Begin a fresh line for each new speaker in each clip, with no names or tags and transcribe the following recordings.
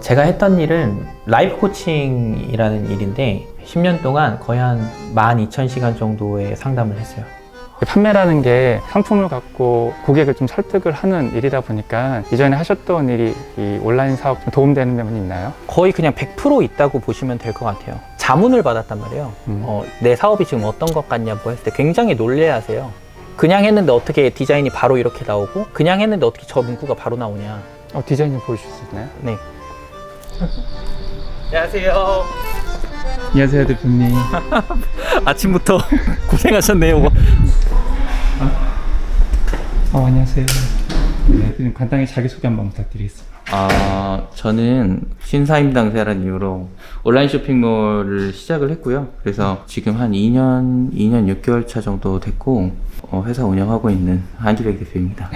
제가 했던 일은 라이프 코칭이라는 일인데 10년 동안 거의 한 12,000시간 정도의 상담을 했어요.
판매라는 게 상품을 갖고 고객을 좀 설득을 하는 일이다 보니까 이전에 하셨던 일이 이 온라인 사업 좀 도움되는 면이 있나요?
거의 그냥 100% 있다고 보시면 될 것 같아요. 자문을 받았단 말이에요. 내 사업이 지금 어떤 것 같냐고 했을 때 굉장히 놀래하세요. 그냥 했는데 어떻게 디자인이 바로 이렇게 나오고 그냥 했는데 어떻게 저 문구가 바로 나오냐.
디자인 좀 보여주실 수 있나요?
네. 안녕하세요.
안녕하세요 대표님.
아침부터 고생하셨네요.
안녕하세요. 네, 대표님 간단히 자기소개 한번 부탁드리겠습니다.
저는 신사임당사라는 이유로 온라인 쇼핑몰을 시작을 했고요. 그래서 지금 한 2년 6개월 차 정도 됐고 회사 운영하고 있는 한기백 대표입니다.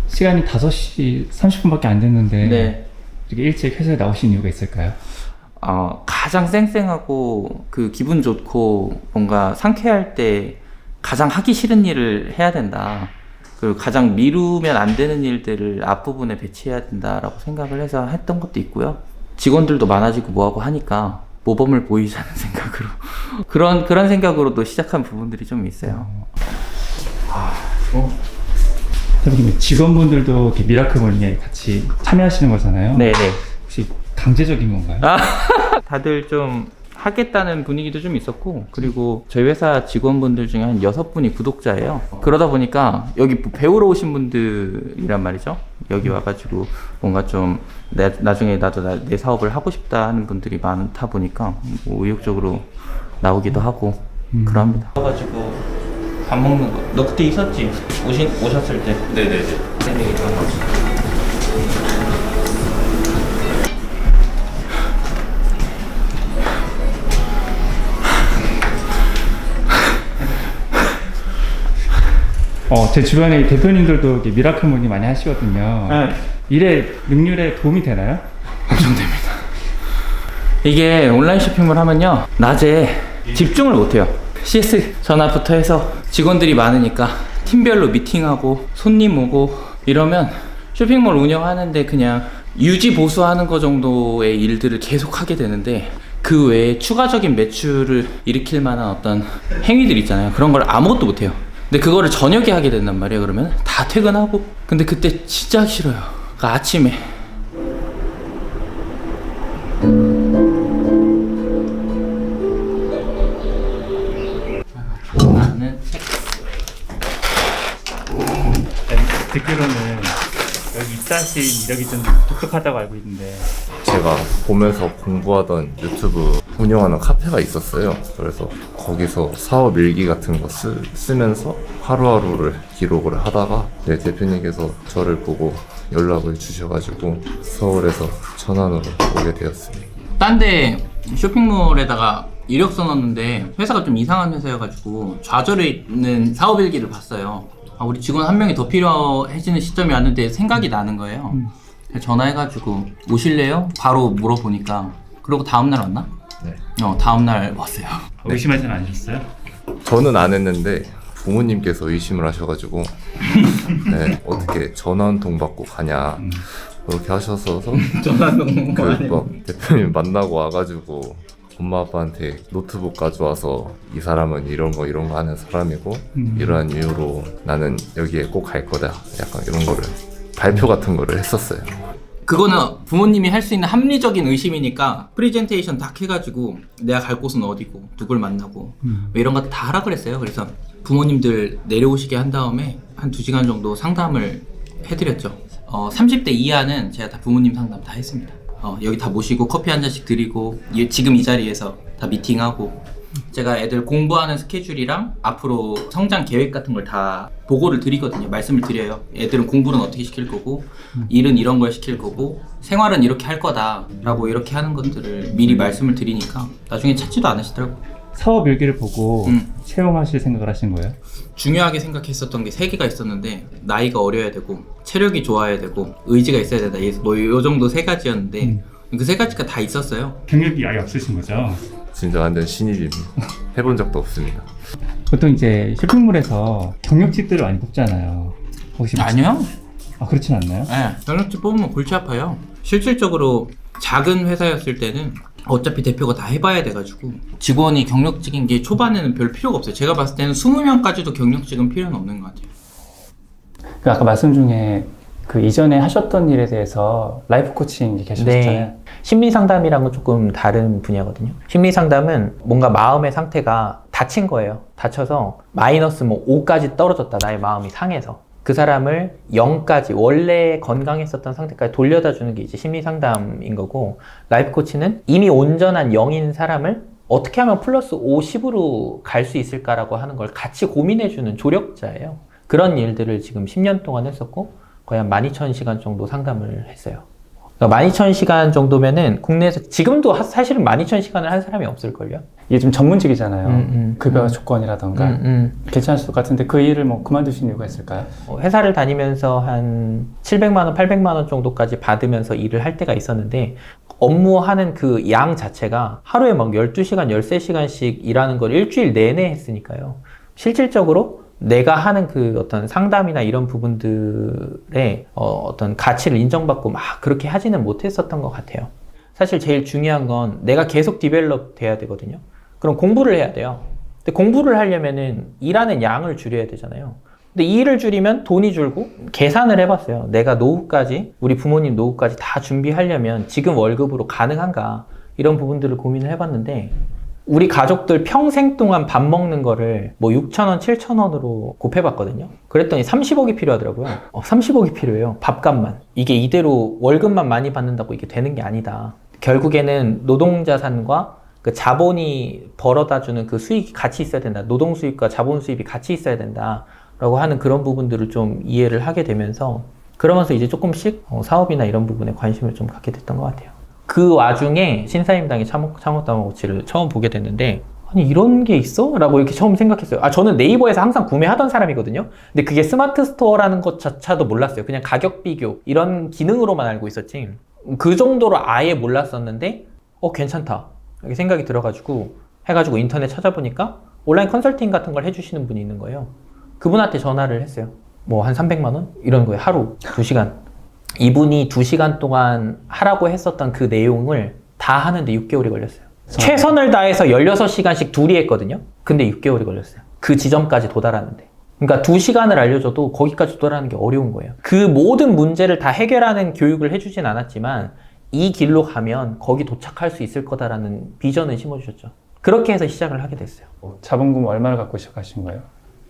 시간이 5시 30분밖에 안 됐는데
네.
이렇게 일찍 회사에 나오신 이유가 있을까요?
가장 쌩쌩하고 그 기분 좋고 뭔가 상쾌할 때 가장 하기 싫은 일을 해야 된다. 그리고 가장 미루면 안 되는 일들을 앞부분에 배치해야 된다라고 생각을 해서 했던 것도 있고요. 직원들도 많아지고 뭐하고 하니까 모범을 보이자는 생각으로 그런 생각으로도 시작한 부분들이 좀 있어요.
대표님 직원분들도 이렇게 미라클몰에 같이 참여하시는 거잖아요.
네네.
혹시 강제적인 건가요?
다들 좀 하겠다는 분위기도 좀 있었고, 그리고 저희 회사 직원분들 중에 한 6분이 구독자예요. 그러다 보니까 여기 배우러 오신 분들이란 말이죠. 여기 와가지고 뭔가 좀 나중에 나도 내 사업을 하고 싶다 하는 분들이 많다 보니까 뭐 의욕적으로 나오기도 하고 그럽니다. 와가지고 밥 먹는 거. 너 그때 있었지? 오셨을 때. 네네네.
제 주변에 대표님들도 이렇게 미라클몰이 많이 하시거든요.
네.
일의 능률에 도움이 되나요?
엄청 됩니다. 이게 온라인 쇼핑몰 하면요, 낮에 집중을 못해요. CS 전화부터 해서 직원들이 많으니까 팀별로 미팅하고 손님 오고 이러면 쇼핑몰 운영하는데 그냥 유지 보수하는 거 정도의 일들을 계속 하게 되는데, 그 외에 추가적인 매출을 일으킬 만한 어떤 행위들 있잖아요. 그런 걸 아무것도 못해요. 근데 그거를 저녁에 하게 된단 말이에요. 그러면 다 퇴근하고. 근데 그때 진짜 하기 싫어요. 그러니까 아침에 나는 책.
듣기로는 여기 입사하신 이력이 좀 독특하다고 알고 있는데.
제가 보면서 공부하던 유튜브 운영하는 카페가 있었어요. 그래서 거기서 사업 일기 같은 거 쓰면서 하루하루를 기록을 하다가 대표님께서 저를 보고 연락을 주셔가지고 서울에서 천안으로 오게 되었습니다.
딴 데 쇼핑몰에다가 이력서 넣었는데 회사가 좀 이상한 회사여가지고 좌절해 있는 사업 일기를 봤어요. 우리 직원 한 명이 더 필요해지는 시점이 왔는데 생각이 나는 거예요. 전화해가지고 오실래요? 바로 물어보니까. 그러고 다음날 왔나?
네.
다음날 왔어요.
의심하지는 않으셨어요?
저는 안 했는데 부모님께서 의심을 하셔가지고 네, 어떻게 전화 한 통 받고 가냐 그렇게 하셔서
전화 넣는 거 아니에요?
대표님 만나고 와가지고 엄마 아빠한테 노트북 가져와서 이 사람은 이런 거 하는 사람이고 이러한 이유로 나는 여기에 꼭 갈 거다, 약간 이런 거를 발표 같은 거를 했었어요.
그거는 부모님이 할 수 있는 합리적인 의심이니까 프레젠테이션 딱 해가지고 내가 갈 곳은 어디고 누굴 만나고 뭐 이런 거 다 하라 그랬어요. 그래서 부모님들 내려오시게 한 다음에 한 2시간 정도 상담을 해드렸죠. 30대 이하는 제가 다 부모님 상담 다 했습니다. 여기 다 모시고 커피 한 잔씩 드리고 지금 이 자리에서 다 미팅하고, 제가 애들 공부하는 스케줄이랑 앞으로 성장 계획 같은 걸 다 보고를 드리거든요. 말씀을 드려요. 애들은 공부는 어떻게 시킬 거고 일은 이런 걸 시킬 거고 생활은 이렇게 할 거다 라고 이렇게 하는 것들을 미리 말씀을 드리니까 나중에 찾지도 않으시더라고요.
사업 일기를 보고 채용하실 생각을 하신 거예요?
중요하게 생각했었던 게 3개가 있었는데, 나이가 어려야 되고 체력이 좋아야 되고 의지가 있어야 된다. 뭐 요 정도 3가지였는데 그 3가지가 다 있었어요.
경력이 아예 없으신 거죠?
진짜 완전 신입입니다. 해본 적도 없습니다.
보통 이제 쇼핑몰에서 경력직들을 많이 뽑잖아요. 혹시
아니요.
그렇진 않나요?
네, 경력직 뽑으면 골치 아파요. 실질적으로 작은 회사였을 때는 어차피 대표가 다 해봐야 돼가지고 직원이 경력직인 게 초반에는 별 필요가 없어요. 제가 봤을 때는 20명까지도 경력직은 필요는 없는 것 같아요.
그 아까 말씀 중에 그 이전에 하셨던 일에 대해서 라이프 코칭이 계셨잖아요.
네. 심리 상담이랑은 조금 다른 분야거든요. 심리 상담은 뭔가 마음의 상태가 다친 거예요. 다쳐서 마이너스 뭐 5까지 떨어졌다. 나의 마음이 상해서. 그 사람을 0까지 원래 건강했었던 상태까지 돌려다 주는 게 이제 심리 상담인 거고, 라이프 코치는 이미 온전한 0인 사람을 어떻게 하면 플러스 5, 10으로 갈 수 있을까라고 하는 걸 같이 고민해 주는 조력자예요. 그런 일들을 지금 10년 동안 했었고 거의 한 12,000시간 정도 상담을 했어요. 그러니까 12,000시간 정도면은 국내에서 지금도 사실은 12,000시간을 한 사람이 없을걸요?
이게 좀 전문직이잖아요. 급여 조건이라던가. 괜찮을 것 같은데 그 일을 뭐 그만두신 이유가 있을까요?
회사를 다니면서 한 700만 원, 800만 원 정도까지 받으면서 일을 할 때가 있었는데, 업무하는 그 양 자체가 하루에 막 12시간, 13시간씩 일하는 걸 일주일 내내 했으니까요. 실질적으로 내가 하는 그 어떤 상담이나 이런 부분들의 어떤 가치를 인정받고 막 그렇게 하지는 못했었던 것 같아요. 사실 제일 중요한 건 내가 계속 디벨롭 돼야 되거든요. 그럼 공부를 해야 돼요. 근데 공부를 하려면은 일하는 양을 줄여야 되잖아요. 근데 이 일을 줄이면 돈이 줄고, 계산을 해봤어요. 내가 노후까지, 우리 부모님 노후까지 다 준비하려면 지금 월급으로 가능한가, 이런 부분들을 고민을 해봤는데, 우리 가족들 평생 동안 밥 먹는 거를 뭐 6,000원, 7,000원으로 곱해봤거든요. 그랬더니 30억이 필요하더라고요. 30억이 필요해요. 밥값만. 이게 이대로 월급만 많이 받는다고 이게 되는 게 아니다. 결국에는 노동자산과 그 자본이 벌어다주는 그 수익이 같이 있어야 된다. 노동 수입과 자본 수입이 같이 있어야 된다. 라고 하는 그런 부분들을 좀 이해를 하게 되면서, 그러면서 이제 조금씩 사업이나 이런 부분에 관심을 좀 갖게 됐던 것 같아요. 그 와중에 신사임당의 창업다마고치를 처음 보게 됐는데, 아니 이런 게 있어? 라고 이렇게 처음 생각했어요. 저는 네이버에서 항상 구매하던 사람이거든요. 근데 그게 스마트 스토어라는 것조차도 몰랐어요. 그냥 가격 비교 이런 기능으로만 알고 있었지, 그 정도로 아예 몰랐었는데 괜찮다 이렇게 생각이 들어가지고 해가지고 인터넷 찾아보니까 온라인 컨설팅 같은 걸 해주시는 분이 있는 거예요. 그분한테 전화를 했어요. 뭐 한 300만 원? 이런 거예요. 하루 2시간. 이분이 2시간 동안 하라고 했었던 그 내용을 다 하는데 6개월이 걸렸어요. 최선을 다해서 16시간씩 둘이 했거든요. 근데 6개월이 걸렸어요. 그 지점까지 도달하는데. 그러니까 2시간을 알려줘도 거기까지 도달하는 게 어려운 거예요. 그 모든 문제를 다 해결하는 교육을 해주진 않았지만 이 길로 가면 거기 도착할 수 있을 거다라는 비전을 심어주셨죠. 그렇게 해서 시작을 하게 됐어요.
자본금 얼마를 갖고 시작하신 거예요?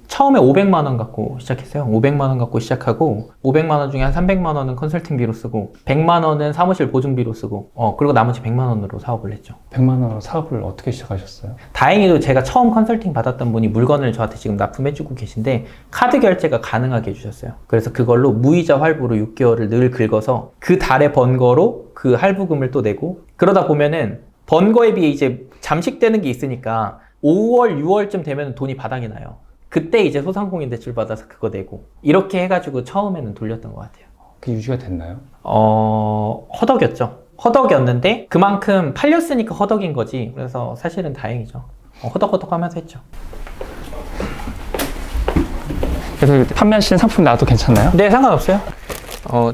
처음에 500만 원 갖고 시작했어요. 500만 원 갖고 시작하고, 500만 원 중에 한 300만 원은 컨설팅비로 쓰고, 100만 원은 사무실 보증비로 쓰고, 그리고 나머지 100만 원으로 사업을 했죠.
100만 원으로 사업을 어떻게 시작하셨어요?
다행히도 제가 처음 컨설팅 받았던 분이 물건을 저한테 지금 납품해주고 계신데, 카드 결제가 가능하게 해주셨어요. 그래서 그걸로 무이자 활부로 6개월을 늘 긁어서 그 달에 번 거로 그 할부금을 또 내고, 그러다 보면은 번 거에 비해 이제 잠식되는 게 있으니까 5월, 6월쯤 되면 돈이 바닥이 나요. 그때 이제 소상공인 대출 받아서 그거 내고, 이렇게 해가지고 처음에는 돌렸던 것 같아요.
그게 유지가 됐나요?
허덕였죠. 허덕이었는데 그만큼 팔렸으니까 허덕인 거지. 그래서 사실은 다행이죠. 허덕허덕 하면서 했죠.
그래서 판매하시는 상품 나도 괜찮나요?
네, 상관없어요.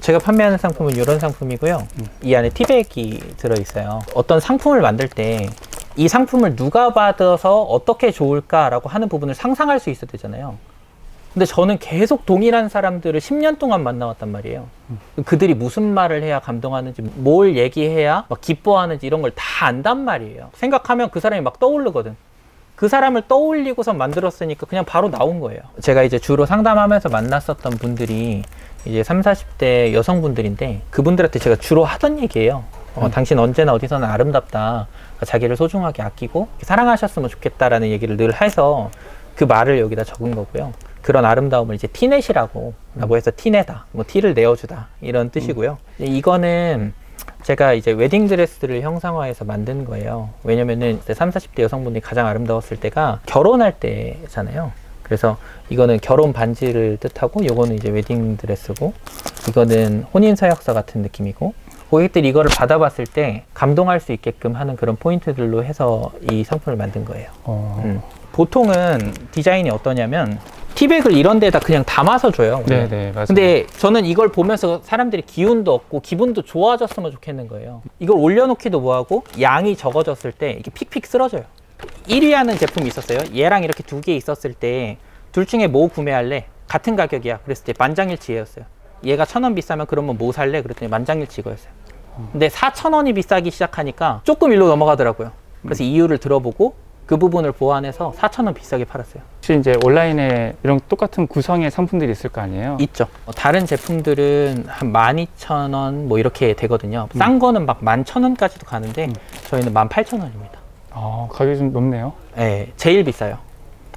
제가 판매하는 상품은 이런 상품이고요. 이 안에 티백이 들어있어요. 어떤 상품을 만들 때 이 상품을 누가 받아서 어떻게 좋을까라고 하는 부분을 상상할 수 있어야 되잖아요. 근데 저는 계속 동일한 사람들을 10년 동안 만나왔단 말이에요. 그들이 무슨 말을 해야 감동하는지, 뭘 얘기해야 막 기뻐하는지 이런 걸 다 안단 말이에요. 생각하면 그 사람이 막 떠오르거든. 그 사람을 떠올리고서 만들었으니까 그냥 바로 나온 거예요. 제가 이제 주로 상담하면서 만났었던 분들이 이제 30, 40대 여성분들인데, 그분들한테 제가 주로 하던 얘기예요. 당신 언제나 어디서나 아름답다. 자기를 소중하게 아끼고 사랑하셨으면 좋겠다라는 얘기를 늘 해서 그 말을 여기다 적은 거고요. 그런 아름다움을 이제 티넷이라고 해서 티내다, 뭐 티를 내어주다 이런 뜻이고요. 이거는 제가 이제 웨딩드레스를 형상화해서 만든 거예요. 왜냐면은 30, 40대 여성분들이 가장 아름다웠을 때가 결혼할 때잖아요. 그래서 이거는 결혼 반지를 뜻하고, 요거는 이제 웨딩드레스고, 이거는 혼인서약서 같은 느낌이고, 고객들이 이거를 받아봤을 때 감동할 수 있게끔 하는 그런 포인트들로 해서 이 상품을 만든 거예요. 보통은 디자인이 어떠냐면, 티백을 이런 데다 그냥 담아서 줘요. 원래.
네네, 맞아요.
근데 저는 이걸 보면서 사람들이 기운도 얻고 기분도 좋아졌으면 좋겠는 거예요. 이걸 올려놓기도 뭐하고 양이 적어졌을 때 이게 픽픽 쓰러져요. 1위 하는 제품이 있었어요. 얘랑 이렇게 두 개 있었을 때 둘 중에 뭐 구매할래? 같은 가격이야. 그랬을 때 만장일치였어요. 얘가 1,000원 비싸면 그러면 뭐 살래? 그랬더니 만장일치 이거였어요. 근데 4,000원이 비싸기 시작하니까 조금 일로 넘어가더라고요. 그래서 이유를 들어보고 그 부분을 보완해서 4,000원 비싸게 팔았어요.
혹시 이제 온라인에 이런 똑같은 구성의 상품들이 있을 거 아니에요?
있죠. 다른 제품들은 한 12,000원 뭐 이렇게 되거든요. 싼 거는 막 11,000원까지도 가는데 저희는 18,000원입니다.
가격이 좀 높네요.
네, 제일 비싸요.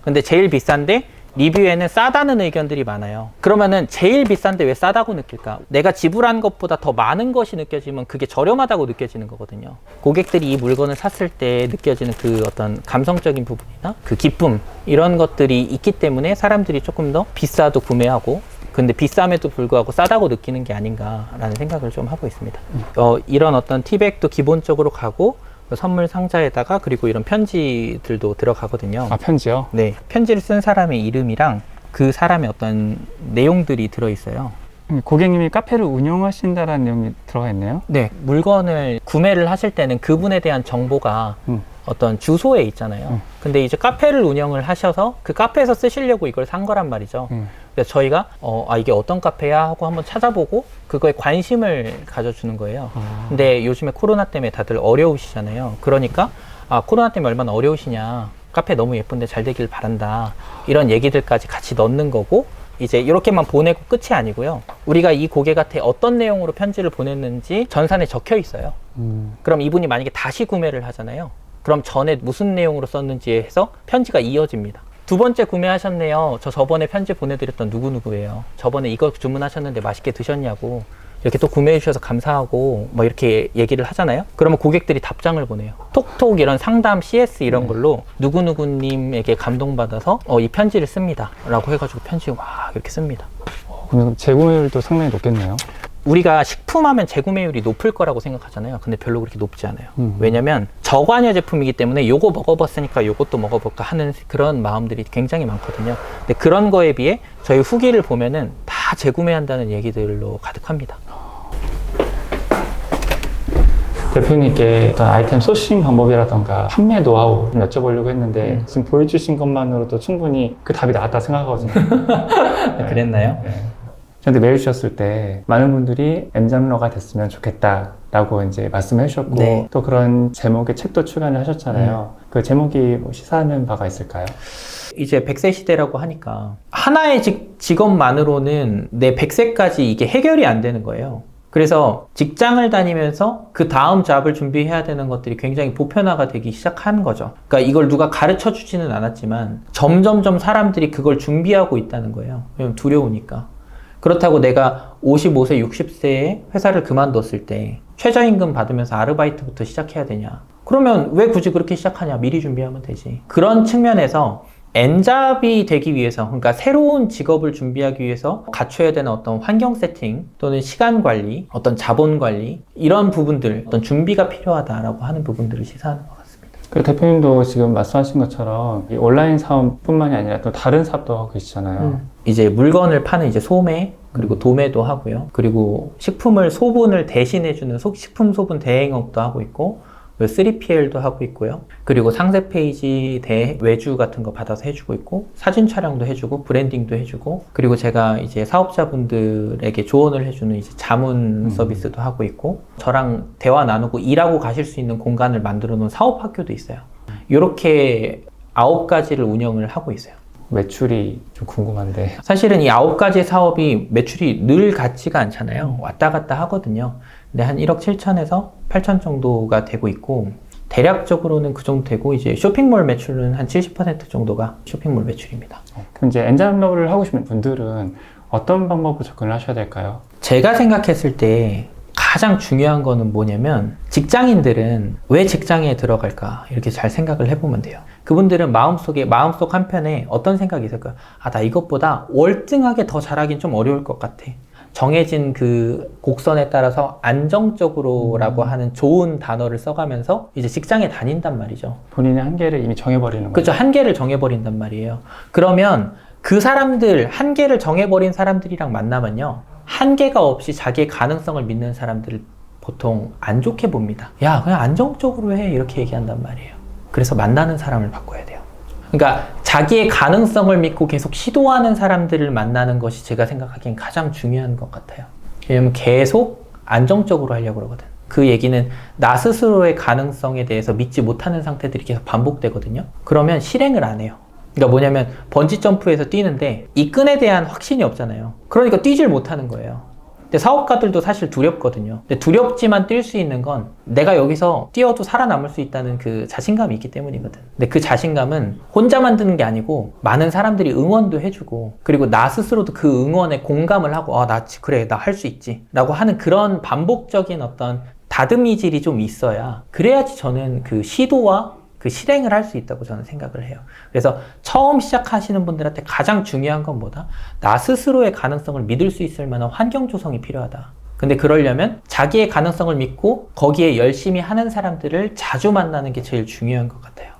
근데 제일 비싼데 리뷰에는 싸다는 의견들이 많아요. 그러면은 제일 비싼데 왜 싸다고 느낄까? 내가 지불한 것보다 더 많은 것이 느껴지면 그게 저렴하다고 느껴지는 거거든요. 고객들이 이 물건을 샀을 때 느껴지는 그 어떤 감성적인 부분이나 그 기쁨 이런 것들이 있기 때문에 사람들이 조금 더 비싸도 구매하고 근데 비쌈에도 불구하고 싸다고 느끼는 게 아닌가라는 생각을 좀 하고 있습니다. 이런 어떤 티백도 기본적으로 가고 선물 상자에다가 그리고 이런 편지들도 들어가거든요.
편지요?
네, 편지를 쓴 사람의 이름이랑 그 사람의 어떤 내용들이 들어있어요.
고객님이 카페를 운영하신다는 내용이 들어가 있네요.
네, 물건을 구매를 하실 때는 그분에 대한 정보가 어떤 주소에 있잖아요. 근데 이제 카페를 운영을 하셔서 그 카페에서 쓰시려고 이걸 산 거란 말이죠. 그래서 저희가 이게 어떤 카페야 하고 한번 찾아보고 그거에 관심을 가져주는 거예요. 근데 요즘에 코로나 때문에 다들 어려우시잖아요. 그러니까 코로나 때문에 얼마나 어려우시냐, 카페 너무 예쁜데 잘 되길 바란다, 이런 얘기들까지 같이 넣는 거고, 이제 이렇게만 보내고 끝이 아니고요. 우리가 이 고객한테 어떤 내용으로 편지를 보냈는지 전산에 적혀 있어요. 그럼 이분이 만약에 다시 구매를 하잖아요. 그럼 전에 무슨 내용으로 썼는지 해서 편지가 이어집니다. 두 번째 구매하셨네요. 저 저번에 편지 보내드렸던 누구누구예요. 저번에 이거 주문하셨는데 맛있게 드셨냐고. 이렇게 또 구매해 주셔서 감사하고 뭐 이렇게 얘기를 하잖아요. 그러면 고객들이 답장을 보내요. 톡톡 이런 상담 CS 이런 걸로 누구누구님에게 감동받아서 이 편지를 씁니다 라고 해가지고 편지 막 이렇게 씁니다.
그럼 재구매율도 상당히 높겠네요.
우리가 식품하면 재구매율이 높을 거라고 생각하잖아요. 근데 별로 그렇게 높지 않아요. 왜냐면 저관여 제품이기 때문에 요거 먹어봤으니까 요것도 먹어볼까 하는 그런 마음들이 굉장히 많거든요. 근데 그런 거에 비해 저희 후기를 보면은 다 재구매한다는 얘기들로 가득합니다.
대표님께 어떤 아이템 소싱 방법이라던가 판매 노하우 좀 여쭤보려고 했는데 지금 보여주신 것만으로도 충분히 그 답이 나왔다 생각하거든요. 네.
그랬나요?
네. 저한테 메일 주셨을 때 많은 분들이 엔잡러가 됐으면 좋겠다라고 이제 말씀해 주셨고
네.
또 그런 제목의 책도 출간을 하셨잖아요. 그 제목이 뭐 시사하는 바가 있을까요?
이제 100세 시대라고 하니까 하나의 직업만으로는 내 100세까지 이게 해결이 안 되는 거예요. 그래서 직장을 다니면서 그 다음 잡을 준비해야 되는 것들이 굉장히 보편화가 되기 시작한 거죠. 그러니까 이걸 누가 가르쳐 주지는 않았지만 점점점 사람들이 그걸 준비하고 있다는 거예요. 왜냐면 두려우니까. 그렇다고 내가 55세, 60세에 회사를 그만뒀을 때 최저임금 받으면서 아르바이트부터 시작해야 되냐? 그러면 왜 굳이 그렇게 시작하냐? 미리 준비하면 되지. 그런 측면에서 엔잡이 되기 위해서, 그러니까 새로운 직업을 준비하기 위해서 갖춰야 되는 어떤 환경 세팅 또는 시간 관리, 어떤 자본 관리, 이런 부분들, 어떤 준비가 필요하다라고 하는 부분들을 시사하는 것 같습니다.
그 대표님도 지금 말씀하신 것처럼 이 온라인 사업뿐만이 아니라 또 다른 사업도 하고 계시잖아요.
이제 물건을 파는 이제 소매, 그리고 도매도 하고요. 그리고 식품을 소분을 대신해주는 식품 소분 대행업도 하고 있고, 3PL도 하고 있고요. 그리고 상세 페이지 외주 같은 거 받아서 해주고 있고, 사진 촬영도 해주고, 브랜딩도 해주고, 그리고 제가 이제 사업자분들에게 조언을 해주는 이제 자문 서비스도 하고 있고, 저랑 대화 나누고 일하고 가실 수 있는 공간을 만들어 놓은 사업학교도 있어요. 이렇게 9가지를 운영을 하고 있어요.
매출이 좀 궁금한데.
사실은 이 9가지 사업이 매출이 늘 같지가 않잖아요. 왔다 갔다 하거든요. 근데 한 1억 7천에서 8천 정도가 되고 있고, 대략적으로는 그 정도 되고, 이제 쇼핑몰 매출은 한 70% 정도가 쇼핑몰 매출입니다.
그럼 이제 엔잡러를 하고 싶은 분들은 어떤 방법으로 접근을 하셔야 될까요?
제가 생각했을 때 가장 중요한 거는 뭐냐면, 직장인들은 왜 직장에 들어갈까 이렇게 잘 생각을 해보면 돼요. 그분들은 마음속 한편에 어떤 생각이 있을까요? 나 이것보다 월등하게 더 잘하긴 좀 어려울 것 같아. 정해진 그 곡선에 따라서 안정적으로라고 하는 좋은 단어를 써가면서 이제 직장에 다닌단 말이죠.
본인의 한계를 이미 정해버리는 거죠.
그렇죠. 한계를 정해버린단 말이에요. 그러면 그 사람들, 한계를 정해버린 사람들이랑 만나면요, 한계가 없이 자기의 가능성을 믿는 사람들을 보통 안 좋게 봅니다. 야, 그냥 안정적으로 해, 이렇게 얘기한단 말이에요. 그래서 만나는 사람을 바꿔야 돼요. 그러니까 자기의 가능성을 믿고 계속 시도하는 사람들을 만나는 것이 제가 생각하기엔 가장 중요한 것 같아요. 왜냐면 계속 안정적으로 하려고 그러거든. 그 얘기는 나 스스로의 가능성에 대해서 믿지 못하는 상태들이 계속 반복되거든요. 그러면 실행을 안 해요. 그러니까 뭐냐면 번지 점프에서 뛰는데 이 끈에 대한 확신이 없잖아요. 그러니까 뛰질 못하는 거예요. 근데 사업가들도 사실 두렵거든요. 근데 두렵지만 뛸 수 있는 건 내가 여기서 뛰어도 살아남을 수 있다는 그 자신감이 있기 때문이거든. 근데 그 자신감은 혼자 만드는 게 아니고 많은 사람들이 응원도 해주고, 그리고 나 스스로도 그 응원에 공감을 하고, 아, 그래, 나 할 수 있지 라고 하는 그런 반복적인 어떤 다듬이질이 좀 있어야, 그래야지 저는 그 시도와 그 실행을 할 수 있다고 저는 생각을 해요. 그래서 처음 시작하시는 분들한테 가장 중요한 건 뭐다? 나 스스로의 가능성을 믿을 수 있을 만한 환경 조성이 필요하다. 근데 그러려면 자기의 가능성을 믿고 거기에 열심히 하는 사람들을 자주 만나는 게 제일 중요한 것 같아요.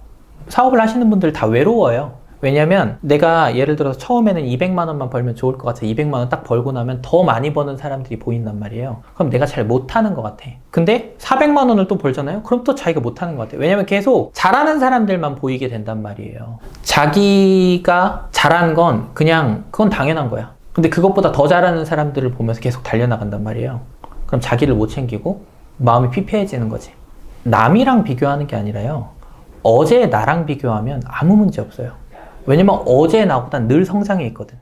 사업을 하시는 분들 다 외로워요. 왜냐면 내가 예를 들어서 처음에는 200만 원만 벌면 좋을 것 같아. 200만 원 딱 벌고 나면 더 많이 버는 사람들이 보인단 말이에요. 그럼 내가 잘 못하는 것 같아. 근데 400만 원을 또 벌잖아요? 그럼 또 자기가 못하는 것 같아. 왜냐면 계속 잘하는 사람들만 보이게 된단 말이에요. 자기가 잘한 건 그냥 그건 당연한 거야. 근데 그것보다 더 잘하는 사람들을 보면서 계속 달려나간단 말이에요. 그럼 자기를 못 챙기고 마음이 피폐해지는 거지. 남이랑 비교하는 게 아니라요, 어제 나랑 비교하면 아무 문제 없어요. 왜냐면 어제 나보다 늘 성장해 있거든.